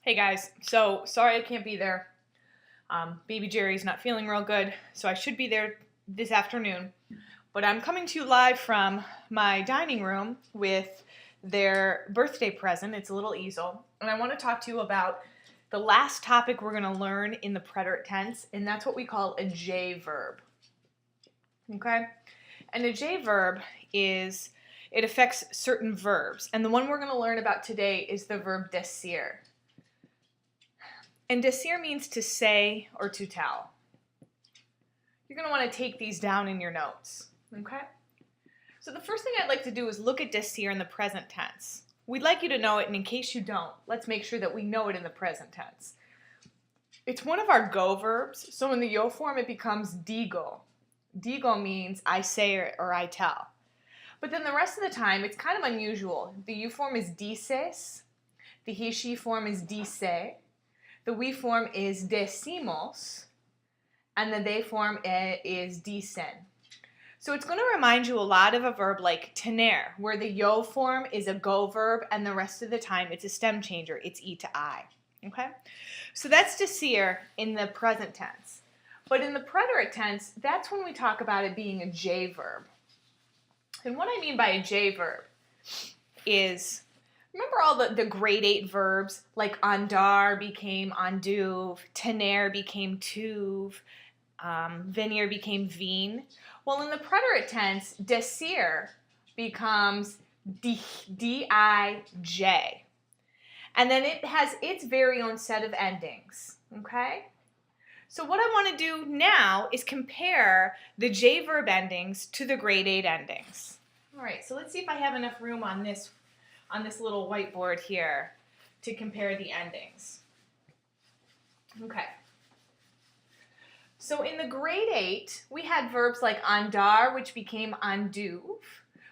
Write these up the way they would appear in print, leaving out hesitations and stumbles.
Hey guys, so sorry I can't be there. Baby Jerry's not feeling real good, so I should be there this afternoon. But I'm coming to you live from my dining room with their birthday present. It's a little easel. And I want to talk to you about the last topic we're going to learn in the preterite tense, and that's what we call a J verb. Okay? And a J verb it affects certain verbs. And the one we're going to learn about today is the verb decir. And decir means to say or to tell. You're going to want to take these down in your notes, okay? So the first thing I'd like to do is look at decir in the present tense. We'd like you to know it, and in case you don't, let's make sure that we know it in the present tense. It's one of our go verbs, so in the yo form it becomes digo. Digo means I say or I tell. But then the rest of the time, it's kind of unusual. The you form is dices, the he, she form is dice, the we form is decimos, and the they form is dicen. So it's going to remind you a lot of a verb like tener, where the yo form is a go verb and the rest of the time it's a stem changer. It's e to I. Okay? So that's decir in the present tense. But in the preterite tense, that's when we talk about it being a J verb. And what I mean by a J verb is, remember all the grade 8 verbs, like andar became anduv, tener became tuv, venir became vin? Well, in the preterite tense, decir becomes D-I-J. And then it has its very own set of endings, okay? So what I want to do now is compare the J verb endings to the grade 8 endings. All right, so let's see if I have enough room on this little whiteboard here to compare the endings. Okay. So in the grade 8, we had verbs like andar, which became anduv.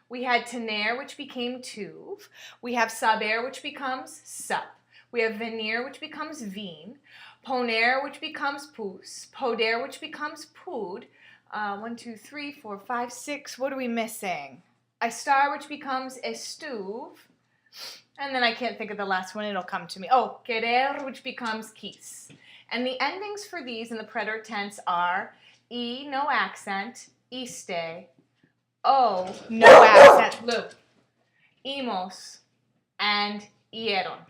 We had tener, which became tuv. We have saber, which becomes sup. We have venir, which becomes vin. Poner, which becomes pus. Poder, which becomes pud. 1, 2, 3, 4, 5, 6. What are we missing? Estar, which becomes estuv. And then I can't think of the last one. It'll come to me. Oh, querer, which becomes quis. And the endings for these in the preterite tense are e, no accent, iste, o, no accent, loop, imos, and ieron.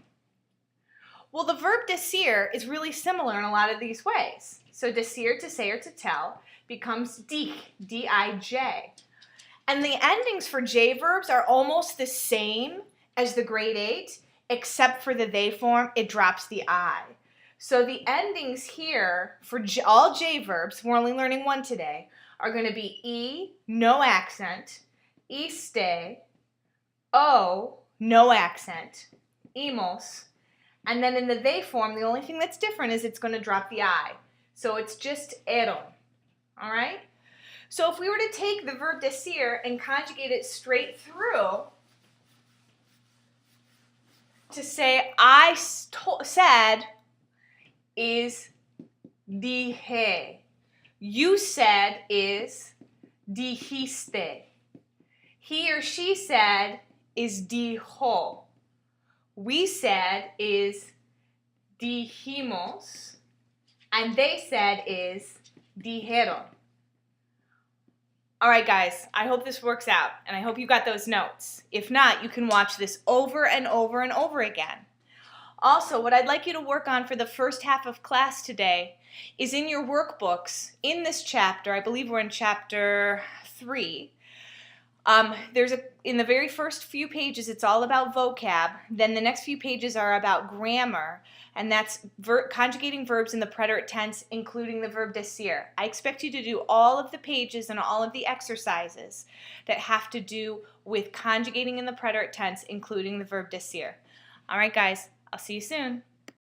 Well, the verb decir is really similar in a lot of these ways. So decir, to say or to tell, becomes dich, D-I-J. And the endings for J verbs are almost the same as the grade 8, except for the they form, it drops the I. So the endings here for all J verbs, we're only learning one today, are going to be E, no accent, iste, O, no accent, imos, and then in the they form, the only thing that's different is it's going to drop the I. So it's just eron. All right? So if we were to take the verb decir and conjugate it straight through to say I said is dije. You said is dijiste. He or she said is dijo. We said is dijimos. And they said is dijeron. All right, guys, I hope this works out, and I hope you got those notes. If not, you can watch this over and over and over again. Also, what I'd like you to work on for the first half of class today is in your workbooks, in this chapter, I believe we're in chapter 3, in the very first few pages, it's all about vocab. Then the next few pages are about grammar, and that's conjugating verbs in the preterite tense, including the verb decir. I expect you to do all of the pages and all of the exercises that have to do with conjugating in the preterite tense, including the verb decir. All right, guys, I'll see you soon.